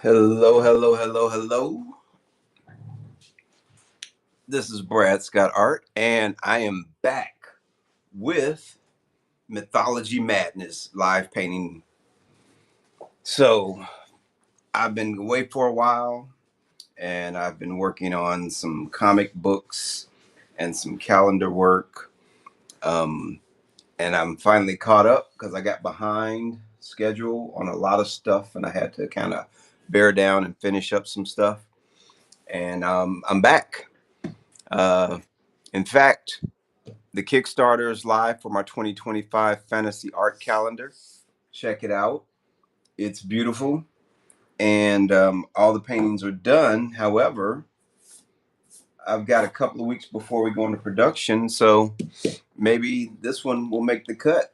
Hello, hello, hello, hello. This is Brad Scott Art, and I am back with Mythology Madness live painting. So, I've been away for a while, and I've been working on some comic books and some calendar work. Um, and I'm finally caught up because I got behind schedule on a lot of stuff, and I had to kind of bear down and finish up some stuff. And I'm back. Uh, in fact, the Kickstarter is live for my 2025 fantasy art calendar. Check it out. It's beautiful. And all the paintings are done. However, I've got a couple of weeks before we go into production. So maybe this one will make the cut.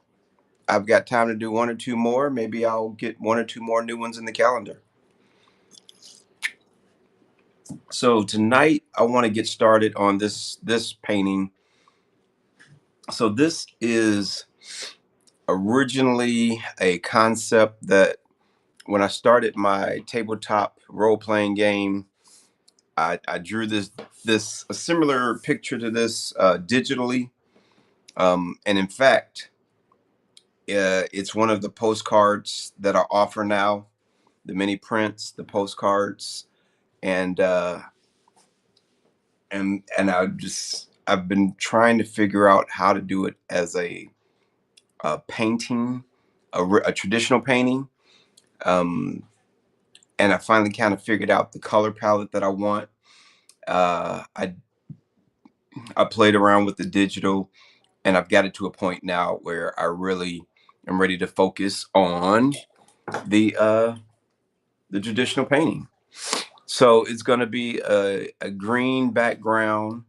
I've got time to do one or two more. Maybe I'll get one or two more new ones in the calendar. So tonight I want to get started on this painting. So this is originally a concept that when I started my tabletop role playing game, I drew this a similar picture to this digitally, and in fact, it's one of the postcards that I offer now, the mini prints, the postcards, and I've been trying to figure out how to do it as a painting, a traditional painting. Um, and I finally kind of figured out the color palette that I want. Uh, I I played around with the digital, and I've got it to a point now where I really am ready to focus on the uh, the traditional painting. So it's going to be a green background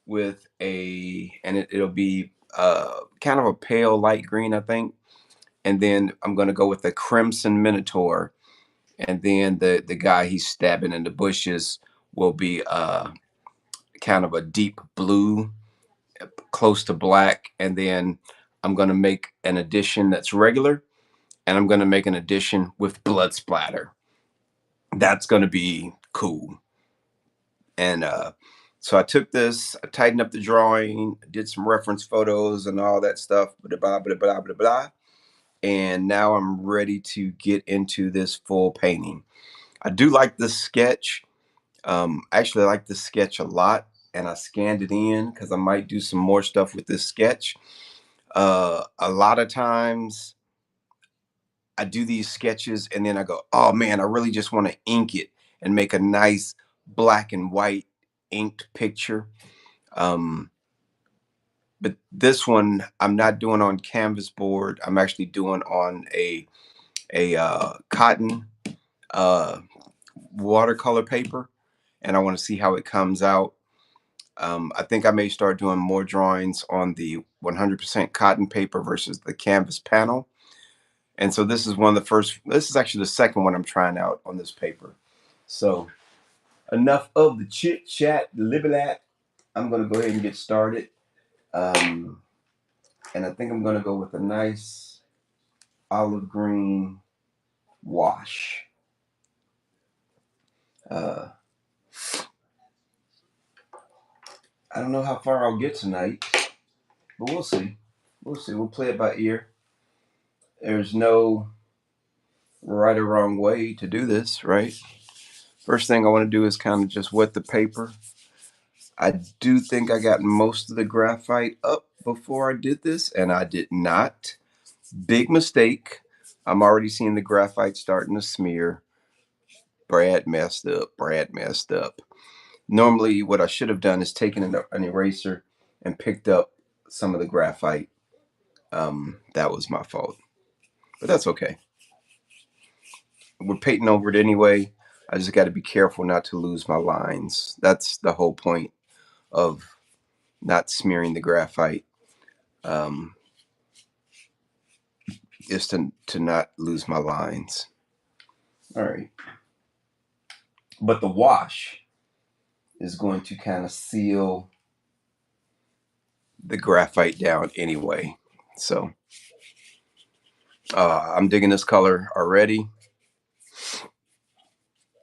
with it'll be kind of a pale light green, I think, and then I'm going to go with the crimson Minotaur, and then the guy he's stabbing in the bushes will be kind of a deep blue close to black, and then I'm going to make an edition that's regular, and I'm going to make an edition with blood splatter. That's going to be cool. And so I took this, I tightened up the drawing, did some reference photos and all that stuff, blah, blah, blah, blah, blah, blah. And now I'm ready to get into this full painting. I do like this sketch. Actually, I like this sketch a lot, and I scanned it in because I might do some more stuff with this sketch. A lot of times I do these sketches and then I go, oh man, I really just want to ink it and make a nice black and white inked picture. Um, but this one I'm not doing on canvas board. I'm actually doing on a cotton uh, watercolor paper, and I want to see how it comes out. I think I may start doing more drawings on the 100% cotton paper versus the canvas panel. And so this is actually the second one I'm trying out on this paper. So enough of the chit chat, libbelat. I'm going to go ahead and get started. Um, and I think I'm going to go with a nice olive green wash. Uh, I don't know how far I'll get tonight, but we'll see. We'll see. We'll play it by ear. There's no right or wrong way to do this, right? First thing I want to do is kind of just wet the paper. I do think I got most of the graphite up before I did this, and I did not. Big mistake. I'm already seeing the graphite starting to smear. Brad messed up. Brad messed up. Normally, what I should have done is taken an eraser and picked up some of the graphite. That was my fault, but that's okay. We're painting over it anyway. I just got to be careful not to lose my lines. That's the whole point of not smearing the graphite. Um, is to not lose my lines. All right. But the wash is going to kind of seal the graphite down anyway. So I'm digging this color already.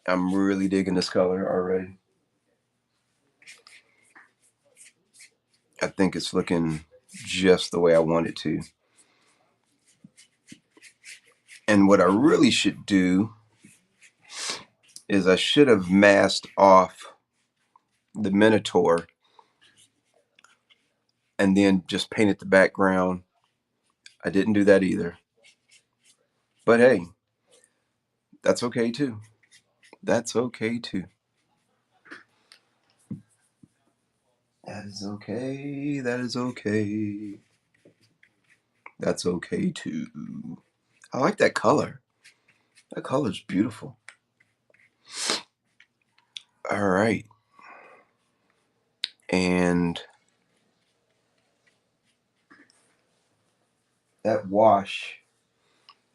I'm really digging this color already. I think it's looking just the way I want it to. And what I really should do is I should have masked off the Minotaur and then just painted the background. I didn't do that either. But hey, that's okay too. That's okay too. That is okay. That is okay. That's okay too. I like that color. That color's beautiful. All right. And that wash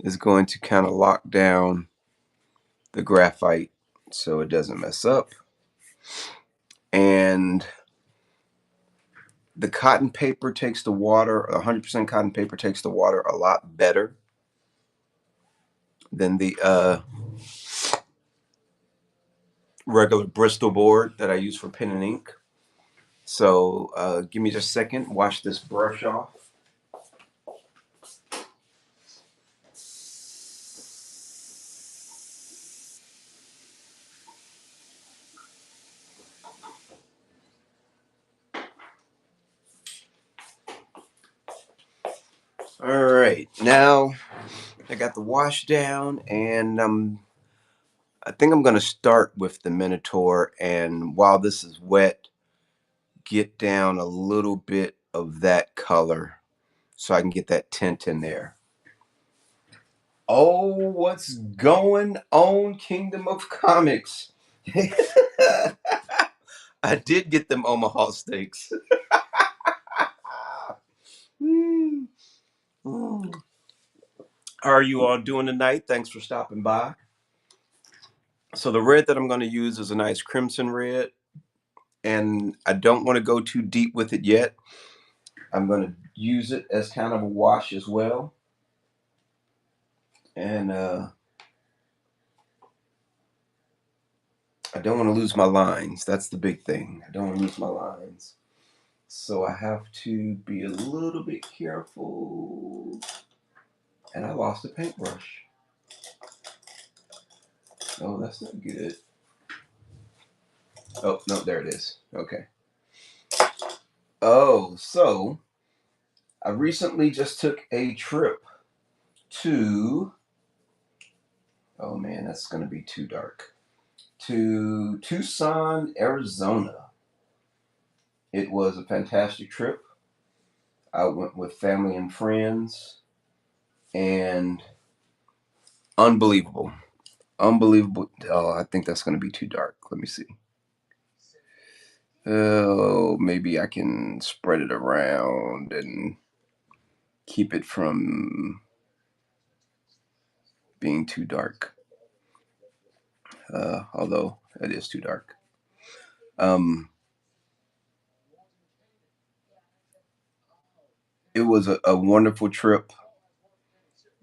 is going to kind of lock down the graphite so it doesn't mess up. And the cotton paper takes the water, 100% cotton paper takes the water a lot better than the regular Bristol board that I use for pen and ink. So give me just a second, wash this brush off. All right, now I got the wash down, and I think I'm going to start with the Minotaur, and while this is wet, get down a little bit of that color so I can get that tint in there. Oh, what's going on, Kingdom of Comics? I did get them Omaha steaks. Mm. Mm. How are you all doing tonight? Thanks for stopping by. So the red that I'm going to use is a nice crimson red, and I don't want to go too deep with it yet. I'm going to use it as kind of a wash as well. And I don't want to lose my lines. That's the big thing. I don't want to lose my lines. So I have to be a little bit careful. And I lost a paintbrush. Oh, that's not good. Oh, no, there it is. Okay. Oh, so I recently just took a trip to, oh man, that's going to be too dark, to Tucson, Arizona. It was a fantastic trip. I went with family and friends, and unbelievable. Unbelievable. Oh, I think that's going to be too dark. Let me see. Oh, maybe I can spread it around and keep it from being too dark. Although it is too dark. Um, it was a wonderful trip.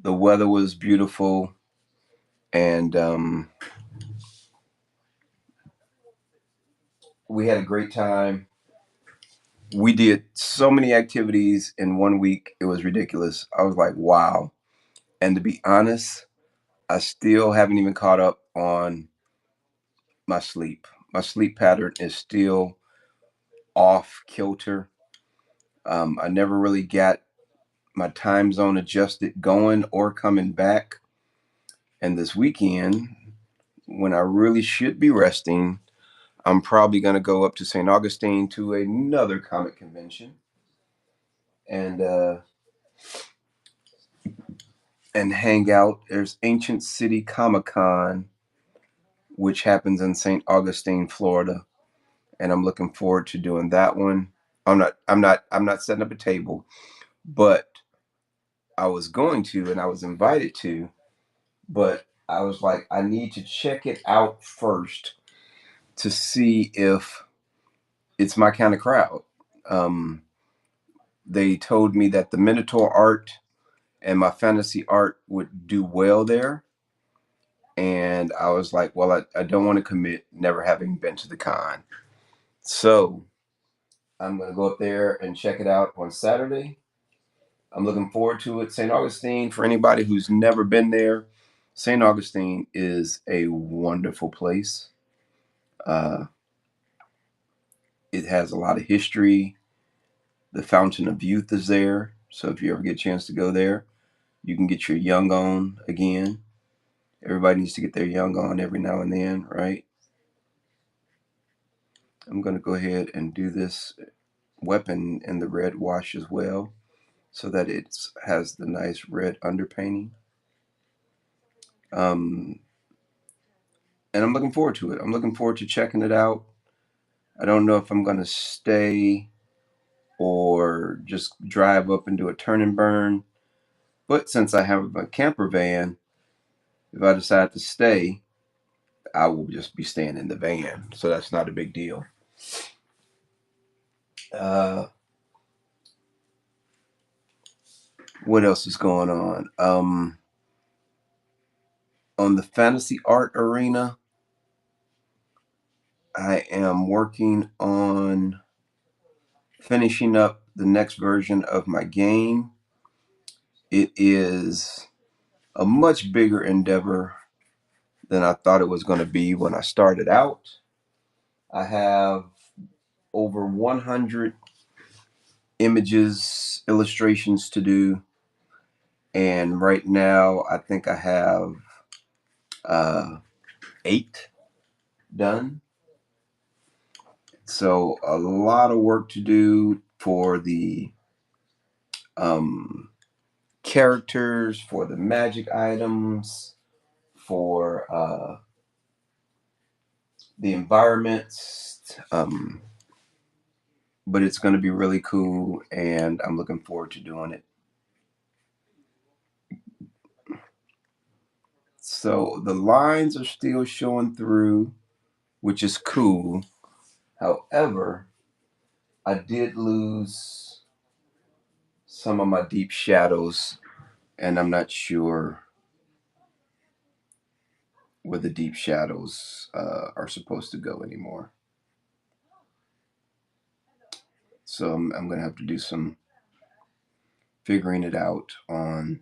The weather was beautiful, and we had a great time. We did so many activities in 1 week. It was ridiculous. I was like, wow. And to be honest, I still haven't even caught up on my sleep. My sleep pattern is still off kilter. I never really got my time zone adjusted going or coming back. And this weekend, when I really should be resting, I'm probably going to go up to St. Augustine to another comic convention and hang out. There's Ancient City Comic Con, which happens in St. Augustine, Florida, and I'm looking forward to doing that one. I'm not setting up a table, but I was going to, and I was invited to, but I was like, I need to check it out first to see if it's my kind of crowd. Um, they told me that the Minotaur art and my fantasy art would do well there, And I was like, well, I don't want to commit never having been to the con. So I'm going to go up there and check it out on Saturday. I'm looking forward to it. St. Augustine, for anybody who's never been there, St. Augustine is a wonderful place. Uh, it has a lot of history. The Fountain of Youth is there. So if you ever get a chance to go there, you can get your young on again. Everybody needs to get their young on every now and then, right? I'm going to go ahead and do this weapon in the red wash as well so that it has the nice red underpainting. Um, and I'm looking forward to it. I'm looking forward to checking it out. I don't know if I'm going to stay or just drive up and do a turn and burn. But since I have a camper van, if I decide to stay, I will just be staying in the van. So that's not a big deal. Uh, what else is going on the fantasy art arena, I am working on finishing up the next version of my game. It is a much bigger endeavor than I thought it was going to be when I started out. I have over 100 images, illustrations to do, and right now I think I have uh, 8 done. So a lot of work to do for the um, characters, for the magic items, for the environments. But it's going to be really cool, and I'm looking forward to doing it. So the lines are still showing through, which is cool. However, I did lose some of my deep shadows, and I'm not sure where the deep shadows are supposed to go anymore. So I'm going to have to do some figuring it out on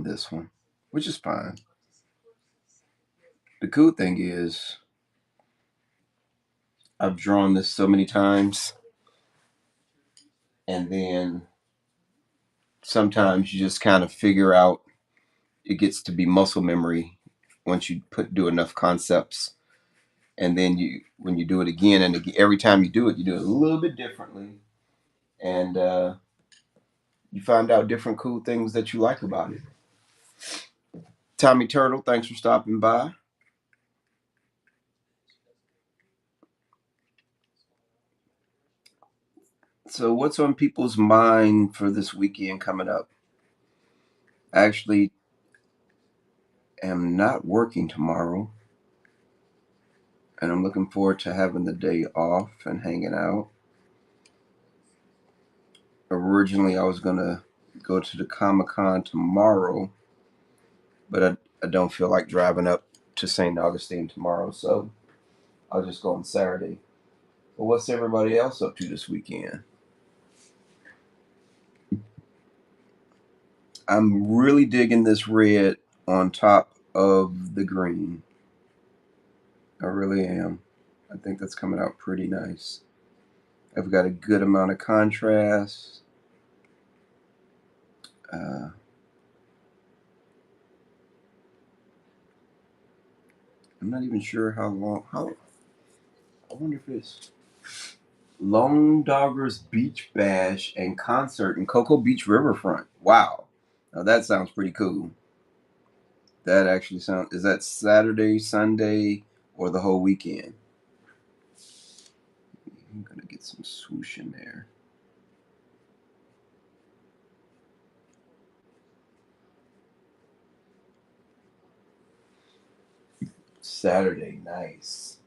this one, which is fine. The cool thing is I've drawn this so many times, and then sometimes you just kind of figure out, it gets to be muscle memory once you do enough concepts, and then you when you do it again and again, every time you do it a little bit differently, and you find out different cool things that you like about it. Tommy Turtle, thanks for stopping by. So what's on people's mind for this weekend coming up? I actually am not working tomorrow, and I'm looking forward to having the day off and hanging out. Originally, I was gonna go to the Comic Con tomorrow, but I don't feel like driving up to St. Augustine tomorrow, so I'll just go on Saturday. But what's everybody else up to this weekend? I'm really digging this red on top of the green. I really am. I think that's coming out pretty nice. I've got a good amount of contrast. Uh, I'm not even sure how long. How I wonder if it's Lone Doggers Beach Bash and concert in Cocoa Beach Riverfront. Wow, now that sounds pretty cool. That actually sounds. Is that Saturday, Sunday, or the whole weekend? I'm gonna get some swoosh in there. Saturday, nice.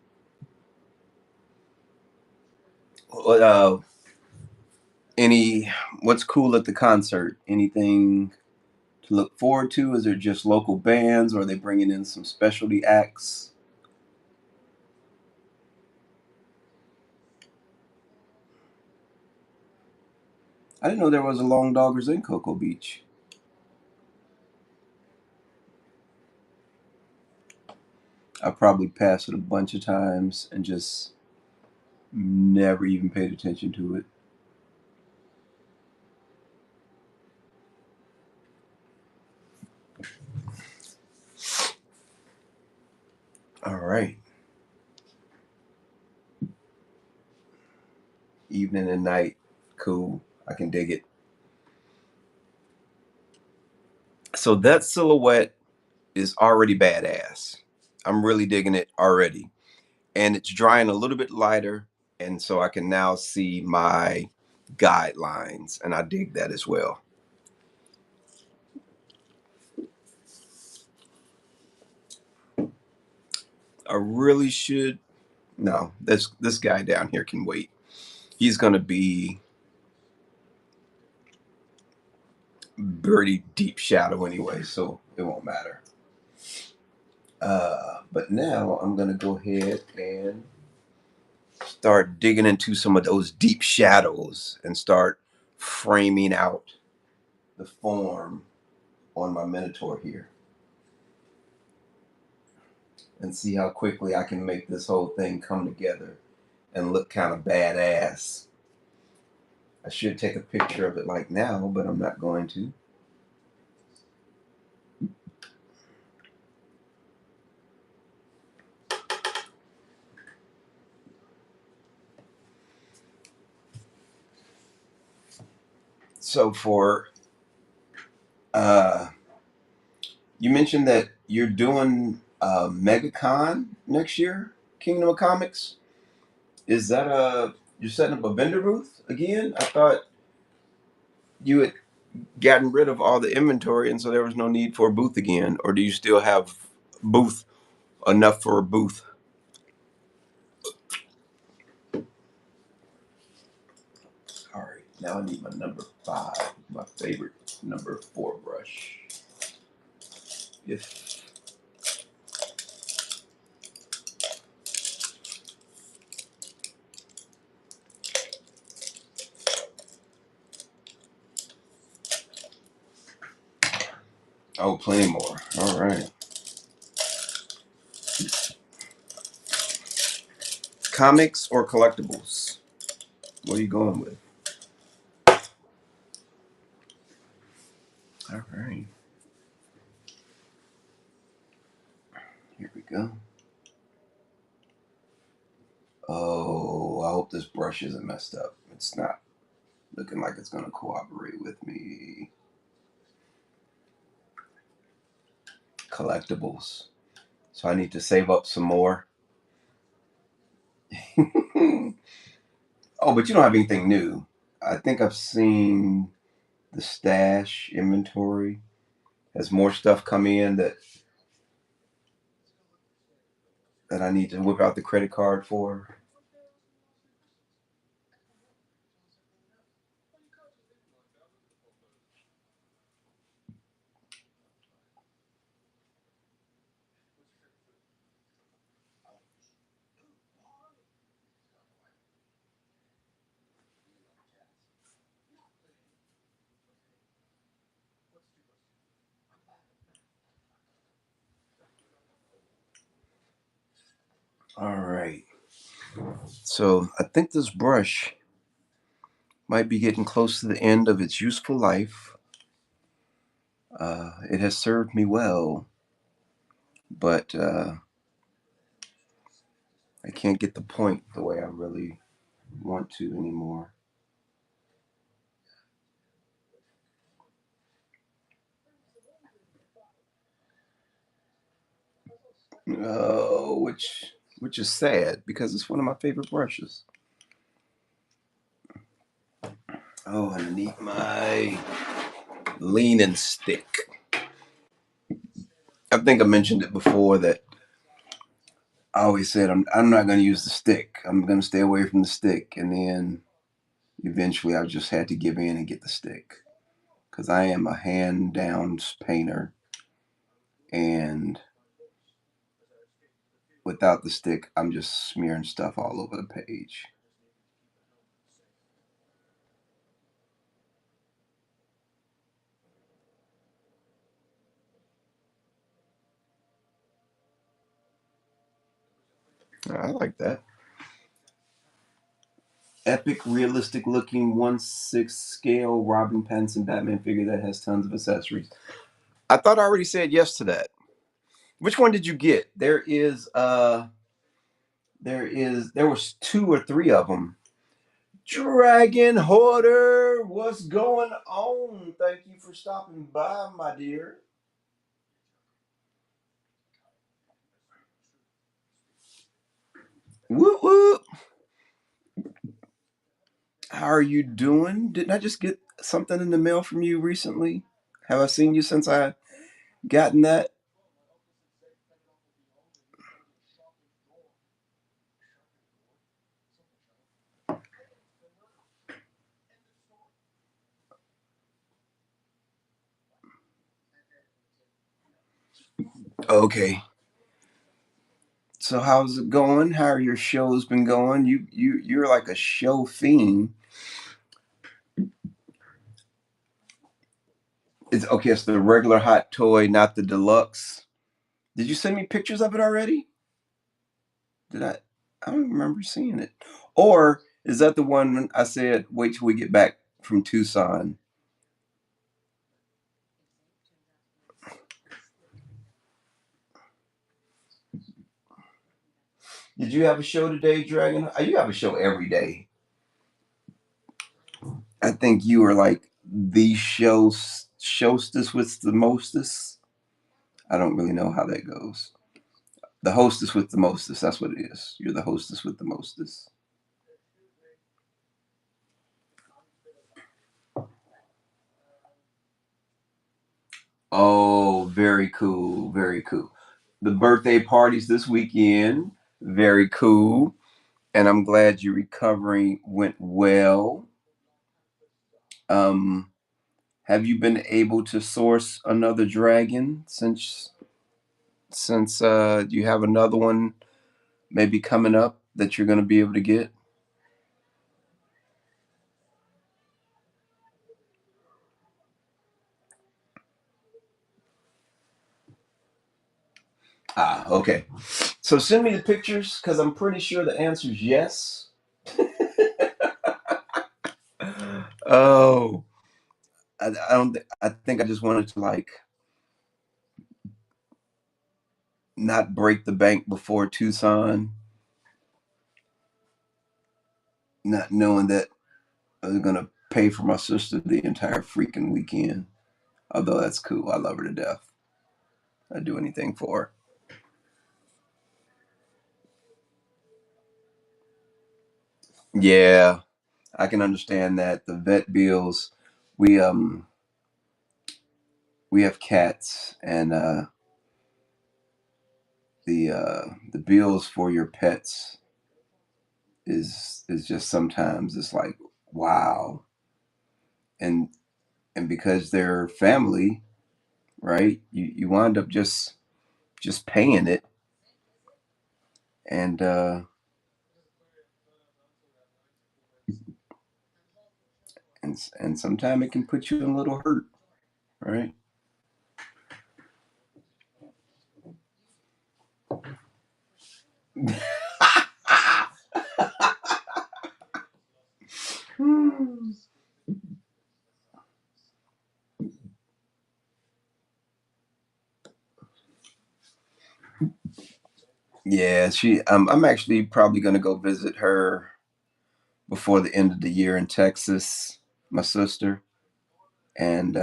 Uh, any? What's cool at the concert? Anything to look forward to? Is it just local bands, or are they bringing in some specialty acts? I didn't know there was a Long Doggers in Cocoa Beach. I probably passed it a bunch of times and just never even paid attention to it. All right. Evening and night. Cool. I can dig it. So that silhouette is already badass. I'm really digging it already. And it's drying a little bit lighter. And so I can now see my guidelines. And I dig that as well. I really should. No, this guy down here can wait. He's going to be pretty deep shadow anyway, so it won't matter. But now I'm going to go ahead and start digging into some of those deep shadows and start framing out the form on my Minotaur here and see how quickly I can make this whole thing come together and look kind of badass. I should take a picture of it like now, but I'm not going to. So for uh you mentioned that you're doing MegaCon next year, Kingdom of Comics. Is that you're setting up a vendor booth again? I thought you had gotten rid of all the inventory, and so there was no need for a booth again. Or do you still have booth enough for a booth? All right, now I need my number 5, my favorite number 4 brush. If oh, plenty more. All right. Comics or collectibles? What are you going with? All right. Here we go. Oh, I hope this brush isn't messed up. It's not looking like it's going to cooperate with me. Collectibles. So I need to save up some more. Oh, but you don't have anything new. I think I've seen the stash inventory has more stuff come in that I need to whip out the credit card for. All right. So I think this brush might be getting close to the end of its useful life. It has served me well, but I can't get the point the way I really want to anymore. Oh, which is sad because it's one of my favorite brushes. Oh, I need my leaning stick. I think I mentioned it before that I always said I'm not going to use the stick. I'm going to stay away from the stick, and then eventually I just had to give in and get the stick because I am a hand down painter, and without the stick, I'm just smearing stuff all over the page. I like that. Epic, realistic looking 1/6 scale Robin Pattinson Batman figure that has tons of accessories. I thought I already said yes to that. Which one did you get? There was two or three of them. Dragon Hoarder, what's going on? Thank you for stopping by, my dear. Whoop whoop. How are you doing? Didn't I just get something in the mail from you recently? Have I seen you since I gotten that? Okay. So how's it going? How are your shows been going? You're like a show fiend. It's okay, it's the regular hot toy, not the deluxe. Did you send me pictures of it already? Did I? I don't remember seeing it. Or is that the one when I said wait till we get back from Tucson? Did you have a show today, Dragon? You have a show every day. I think you are like the showstess with the mostest. I don't really know how that goes. The hostess with the mostest. That's what it is. You're the hostess with the mostest. Oh, very cool. Very cool. The birthday parties this weekend. Very cool. And I'm glad your recovery went well. Um, have you been able to source another dragon since you have another one maybe coming up that you're going to be able to get? Ah, okay. So send me the pictures because I'm pretty sure the answer is yes. Oh, I don't. I think I just wanted to like not break the bank before Tucson, not knowing that I was gonna pay for my sister the entire freaking weekend. Although that's cool, I love her to death. I'd do anything for her. Yeah, I can understand that. The vet bills, we um we have cats, and the bills for your pets is just sometimes it's like wow, and and because they're family, right? You wind up just paying it, and and sometimes it can put you in a little hurt, right? Yeah, I'm actually probably gonna go visit her before the end of the year in Texas, my sister, and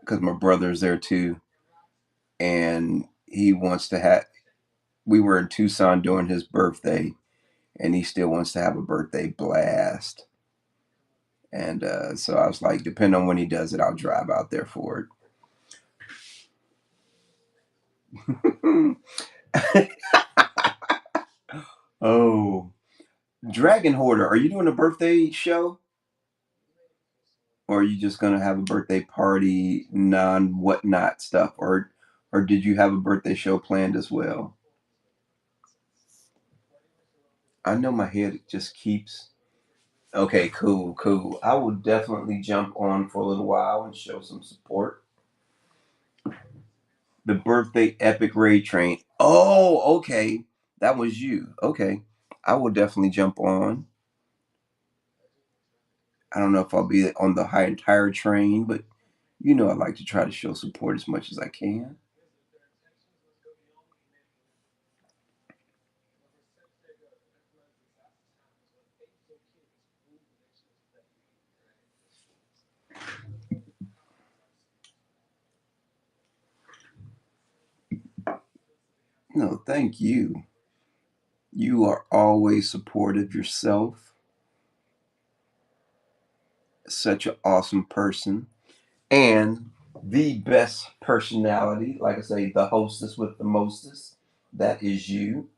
because my brother's there too, and he wants to have. We were in Tucson during his birthday, and he still wants to have a birthday blast. And so I was like, depending on when he does it, I'll drive out there for it. Oh, Dragon Hoarder, are you doing a birthday show? Or are you just gonna have a birthday party, non whatnot stuff, or did you have a birthday show planned as well? I know my head just keeps. Okay, cool, cool. I will definitely jump on for a little while and show some support. The birthday epic raid train. Oh, okay. That was you. Okay. I will definitely jump on. I don't know if I'll be on the high entire train, but I like to try to show support as much as I can. No, thank you. You are always supportive yourself. Such an awesome person. And the best personality, like I say, the hostess with the mostest. That is you.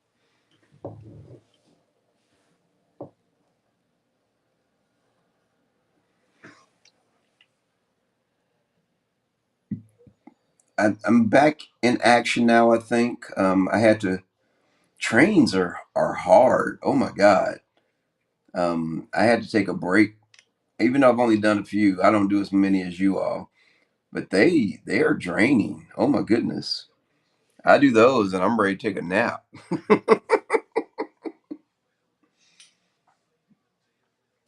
I'm back in action now, I think. I had to, trains are hard. Oh my God. I had to take a break. Even though I've only done a few, I don't do as many as you all, but they are draining. Oh my goodness. I do those and I'm ready to take a nap.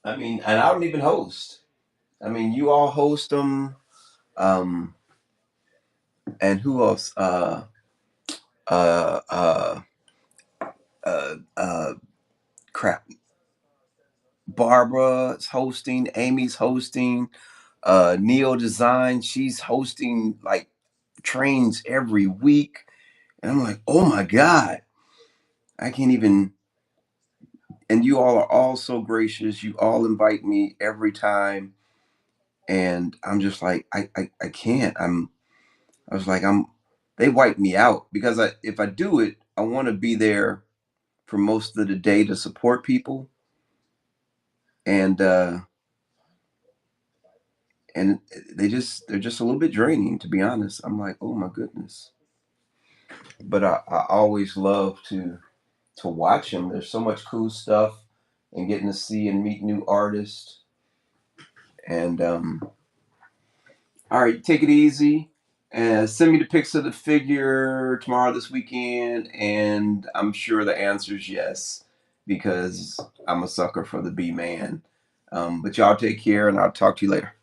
I mean, and I don't even host. I mean, you all host them. Um, and who else? Uh, uh, uh, uh, Crap. Barbara's hosting. Amy's hosting. Neo Design. She's hosting like trains every week, and I'm like, oh my God, I can't even. And you all are all so gracious. You all invite me every time, and I'm just like, I can't. I was like, They wipe me out because if I do it, I want to be there for most of the day to support people, and and they're just a little bit draining, to be honest. I'm like, oh my goodness. But I always love to watch them. There's so much cool stuff, and getting to see and meet new artists. And all right, take it easy. And send me the pics of the figure tomorrow, this weekend, and I'm sure the answer is yes, because I'm a sucker for the B man. But y'all take care, and I'll talk to you later.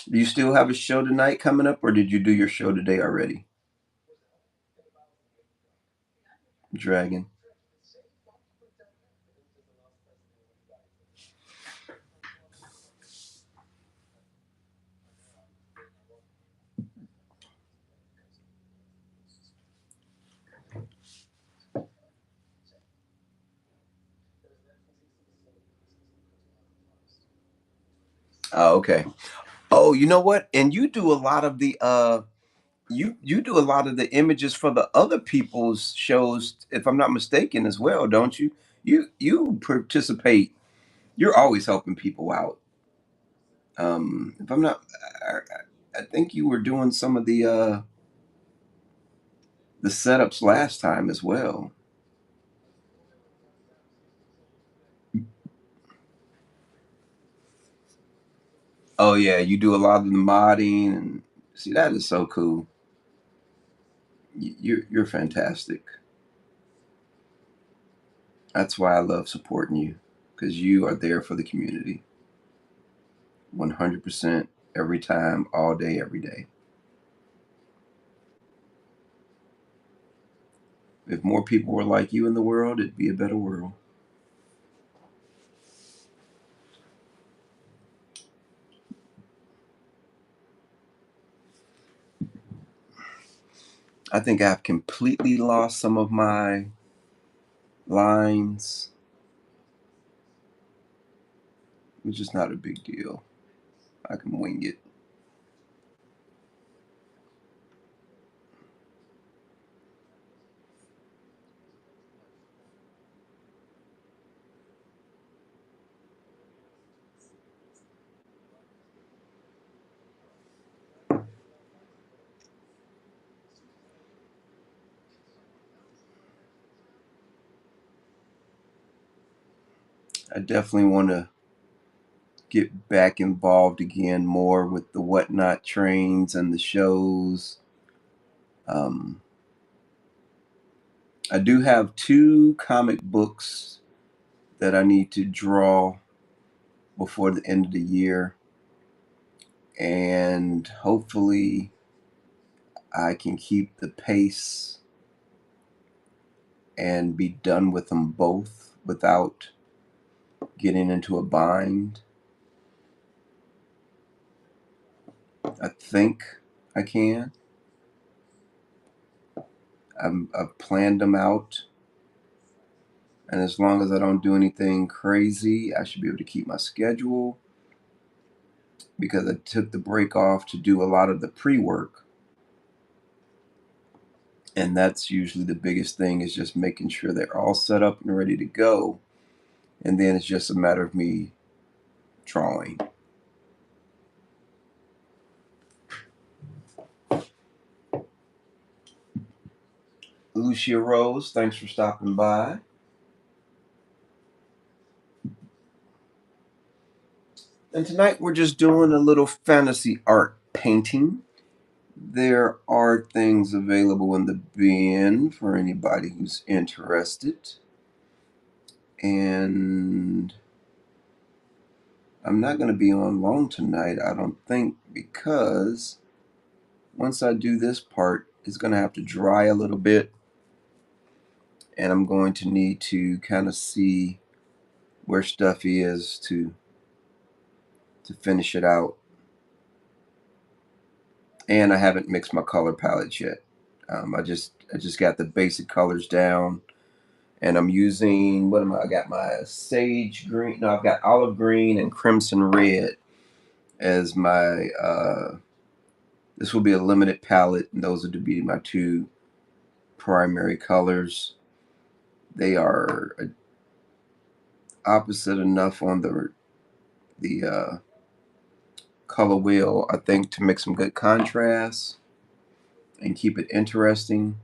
Do you still have a show tonight coming up, or did you do your show today already? Dragon. Oh, okay. Oh, you know what? And you do a lot of the you do a lot of the images for the other people's shows, if I'm not mistaken, as well, don't you? You participate. You're always helping people out. If I'm not, I think you were doing some of the setups last time as well. Oh yeah, you do a lot of the modding, and see that is so cool. You're fantastic. That's why I love supporting you, because you are there for the community, 100% every time, all day, every day. If more people were like you in the world, it'd be a better world. I think I've completely lost some of my lines, which is not a big deal. I can wing it. I definitely want to get back involved again more with the Whatnot trains and the shows. Um, I do have 2 comic books that I need to draw before the end of the year, and hopefully I can keep the pace and be done with them both without getting into a bind. I think I can. I've planned them out, and as long as I don't do anything crazy, I should be able to keep my schedule, because I took the break off to do a lot of the pre-work, and that's usually the biggest thing, is just making sure they're all set up and ready to go, and then it's just a matter of me drawing. Lucia Rose, thanks for stopping by. And tonight we're just doing a little fantasy art painting. There are things available in the bin for anybody who's interested. And I'm not going to be on long tonight, I don't think, because once I do this part, it's going to have to dry a little bit. And I'm going to need to kind of see where stuff is to finish it out. And I haven't mixed my color palettes yet. I just got the basic colors down, and I'm using, what am I got my sage green, no, I've got olive green and crimson red as my this will be a limited palette, and those are to be my 2 primary colors. They are opposite enough on the color wheel, I think, to make some good contrast and keep it interesting.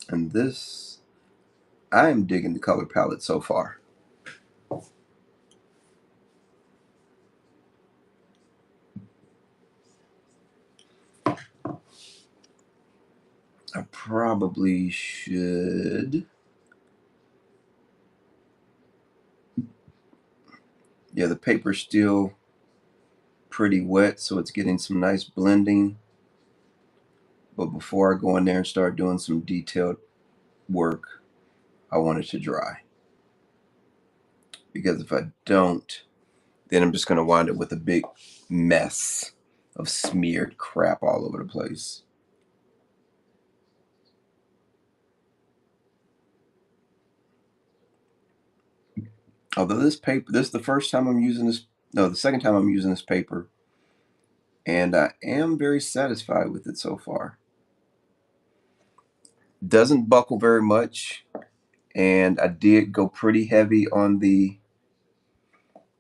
And this, I am digging the color palette so far. I probably should. Yeah, the paper's still pretty wet, so it's getting some nice blending. But before I go in there and start doing some detailed work, I want it to dry. Because if I don't, then I'm just going to wind up with a big mess of smeared crap all over the place. Although this paper, this is the first time I'm using this, no, the second time I'm using this paper, and I am very satisfied with it so far. Doesn't buckle very much, and I did go pretty heavy on the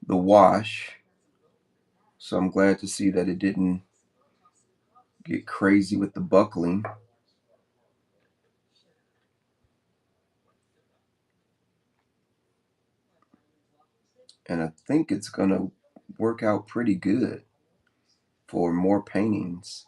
wash, so I'm glad to see that it didn't get crazy with the buckling. And I think it's gonna work out pretty good for more paintings.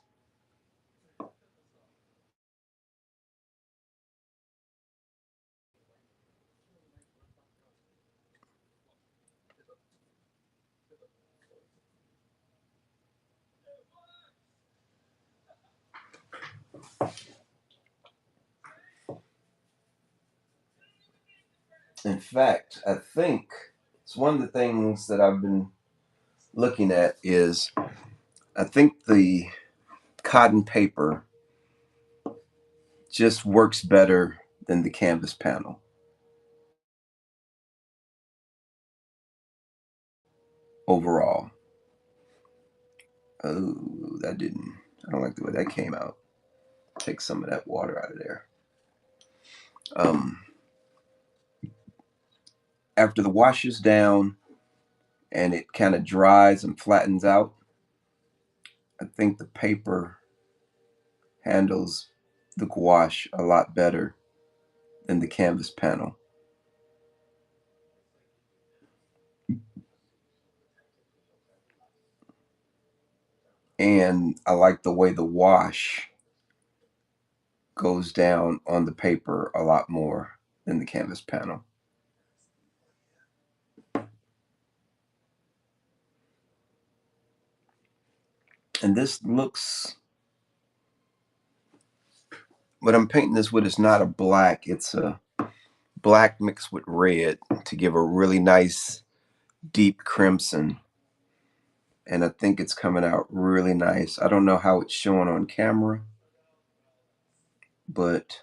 In fact, I think it's one of the things that I've been looking at is, I think the cotton paper just works better than the canvas panel overall. Oh, that didn't, I don't like the way that came out. Take some of that water out of there. Um, After the wash is down and it kind of dries and flattens out, I think the paper handles the gouache a lot better than the canvas panel. And I like the way the wash goes down on the paper a lot more than the canvas panel. And this looks, what I'm painting this with is not a black, it's a black mixed with red to give a really nice deep crimson. And I think it's coming out really nice. I don't know how it's showing on camera, but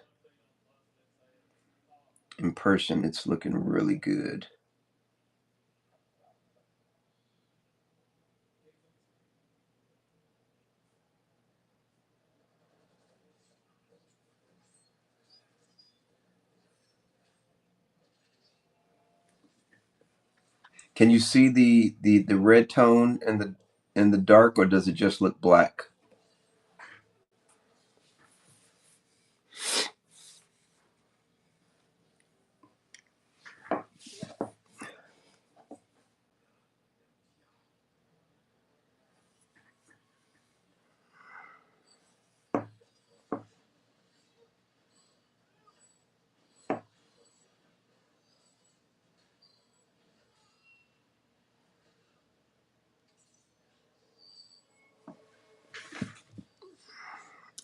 in person it's looking really good. Can you see the red tone in the dark, or does it just look black?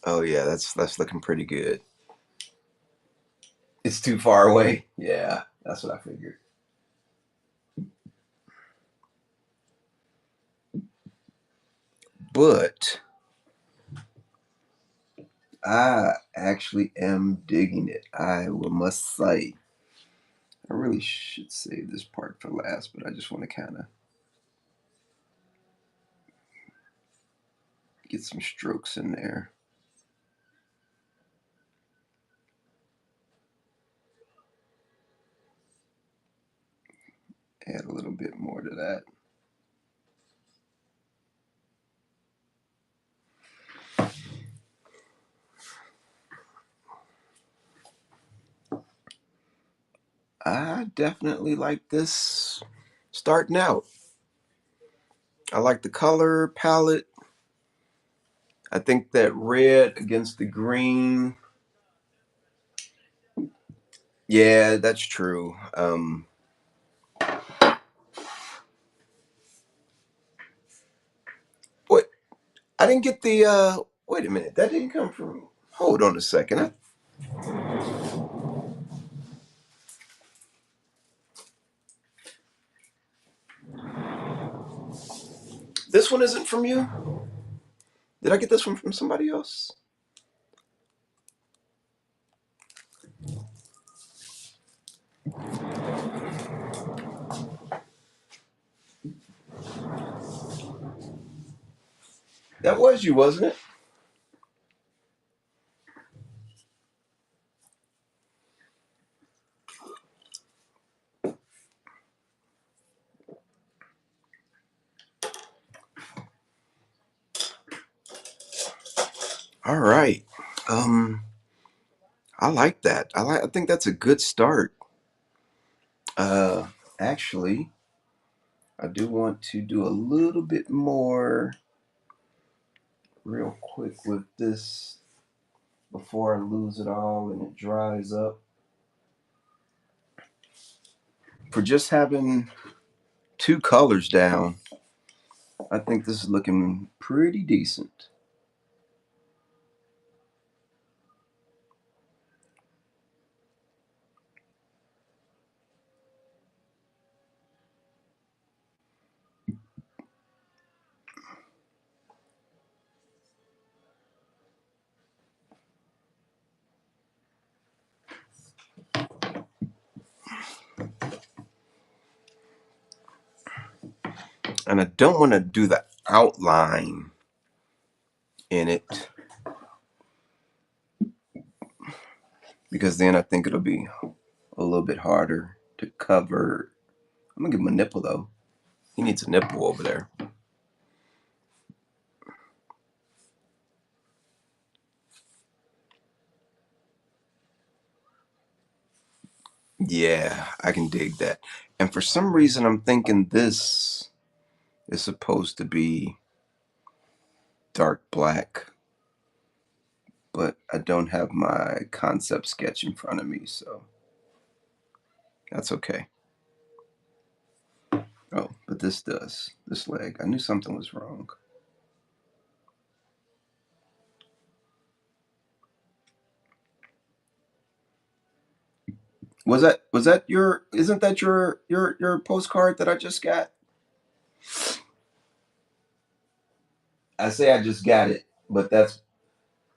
Oh yeah, that's looking pretty good. It's too far away. Yeah, that's what I figured. But I actually am digging it. I will must say. I really should save this part for last, but I just want to kind of get some strokes in there. Add a little bit more to that. I definitely like this starting out. I like the color palette. I think that red against the green. Yeah, that's true. What? I didn't get the. Wait a minute. That didn't come from. Hold on a second. This one isn't from you. Did I get this one from somebody else? That was you, wasn't it? All right. Um, I like that. I think that's a good start. Uh, Actually, I do want to do a little bit more real quick with this before I lose it all and it dries up. For just having two colors down, I think this is looking pretty decent. And I don't want to do the outline in it because then I think it'll be a little bit harder to cover. I'm gonna give him a nipple though. He needs a nipple over there. Yeah, I can dig that. And for some reason, I'm thinking this is supposed to be dark black, but I don't have my concept sketch in front of me, so that's okay. Oh, but this does. This leg. I knew something was wrong. Was that your isn't that your postcard that I just got? I say I just got it, but that's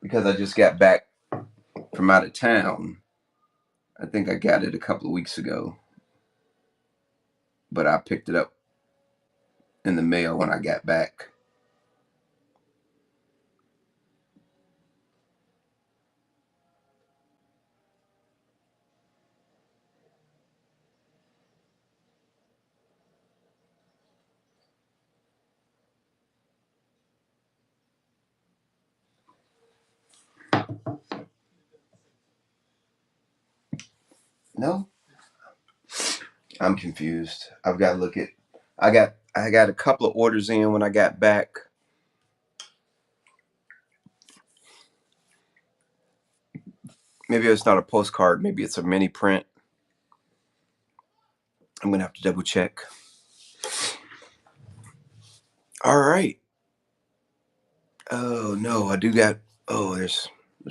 because I just got back from out of town. I think I got it a couple of weeks ago, but I picked it up in the mail when I got back. No, I'm confused. I've got to look at. I got a couple of orders in when I got back. Maybe it's not a postcard. Maybe it's a mini print. I'm gonna have to double check. All right. Oh no, I do got. Oh, there's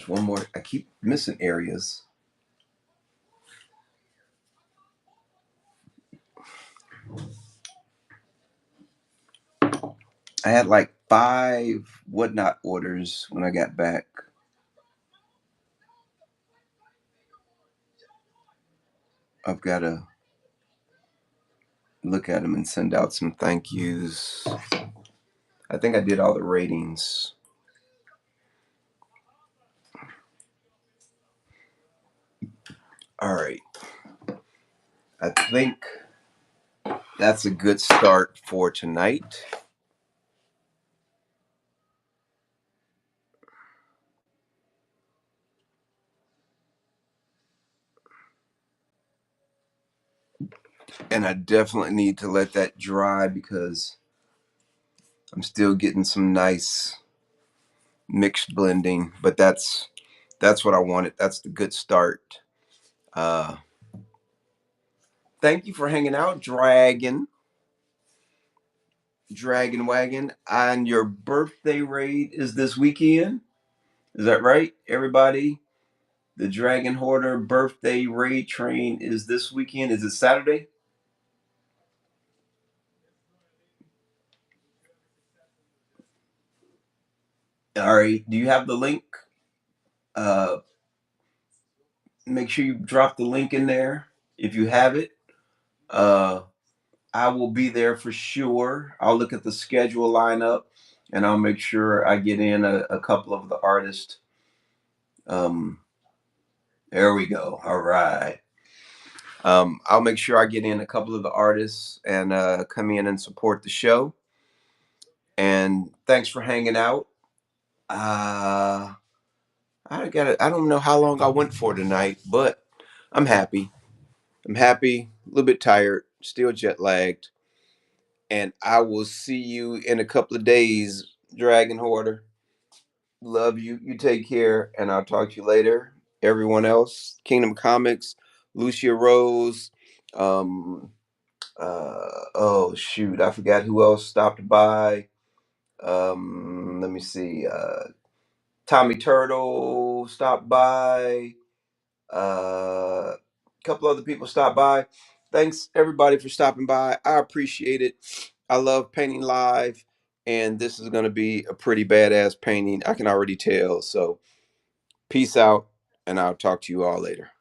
one more. I keep missing areas. I had like 5 whatnot orders when I got back. I've got to look at them and send out some thank yous. I think I did all the ratings. All right. I think that's a good start for tonight. And I definitely need to let that dry because I'm still getting some nice mixed blending, but that's what I wanted. That's the good start. Uh Thank you for hanging out, Dragon Wagon. And your birthday raid is this weekend. Is that right, everybody? The Dragon Hoarder birthday raid train is this weekend. Is it Saturday? All right. Do you have the link? Uh, Make sure you drop the link in there if you have it. Uh, I will be there for sure. I'll look at the schedule lineup and I'll make sure I get in a couple of the artists. Um, there we go. All right. I'll make sure I get in a couple of the artists and come in and support the show. And thanks for hanging out. Uh, I don't know how long I went for tonight, but I'm happy. I'm happy, a little bit tired, still jet lagged. And I will see you in a couple of days, Dragon Hoarder. Love you. You take care, and I'll talk to you later. Everyone else, Kingdom Comics, Lucia Rose. Um, oh shoot, I forgot who else stopped by. Let me see. Tommy Turtle stopped by. A couple other people stopped by. Thanks everybody for stopping by. I appreciate it. I love painting live, and this is going to be a pretty badass painting. I can already tell. So, peace out, and I'll talk to you all later.